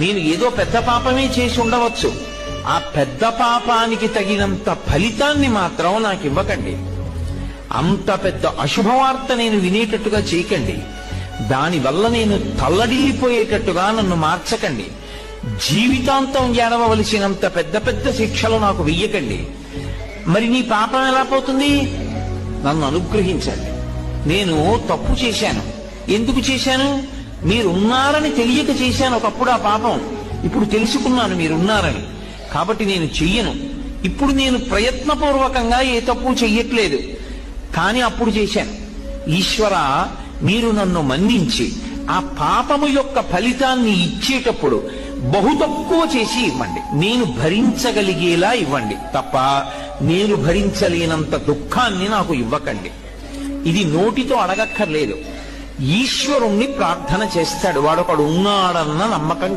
నేను ఏదో పెద్ద పాపమే చేసి ఉండవచ్చు, ఆ పెద్ద పాపానికి తగినంత ఫలితాన్ని మాత్రం నాకు ఇవ్వకండి. అంత పెద్ద అశుభవార్త నేను వినేటట్టుగా చేయకండి. దానివల్ల నేను తల్లడిల్లిపోయేటట్టుగా నన్ను మార్చకండి. జీవితాంతం ఏడవలసినంత పెద్ద పెద్ద శిక్షలు నాకు వెయ్యకండి. మరి నీ పాపం ఎలా పోతుంది? నన్ను అనుగ్రహించండి. నేను తప్పు చేశాను. ఎందుకు చేశాను? మీరున్నారని తెలియక చేశాను ఒకప్పుడు ఆ పాపం. ఇప్పుడు తెలుసుకున్నాను మీరున్నారని, కాబట్టి నేను చెయ్యను. ఇప్పుడు నేను ప్రయత్నపూర్వకంగా ఏ తప్పు చెయ్యట్లేదు, కానీ అప్పుడు చేశాను. ఈశ్వర, మీరు నన్ను మన్నించి ఆ పాపము యొక్క ఫలితాన్ని ఇచ్చేటప్పుడు బహు తక్కువ చేసి ఇవ్వండి. నేను భరించగలిగేలా ఇవ్వండి తప్ప నేను భరించలేనంత దుఃఖాన్ని నాకు ఇవ్వకండి. ఇది నోటితో అడగక్కర్లేదు. ఈశ్వరుణ్ణి ప్రార్థన చేస్తాడు. వాడొకడు ఉన్నాడన్న నమ్మకం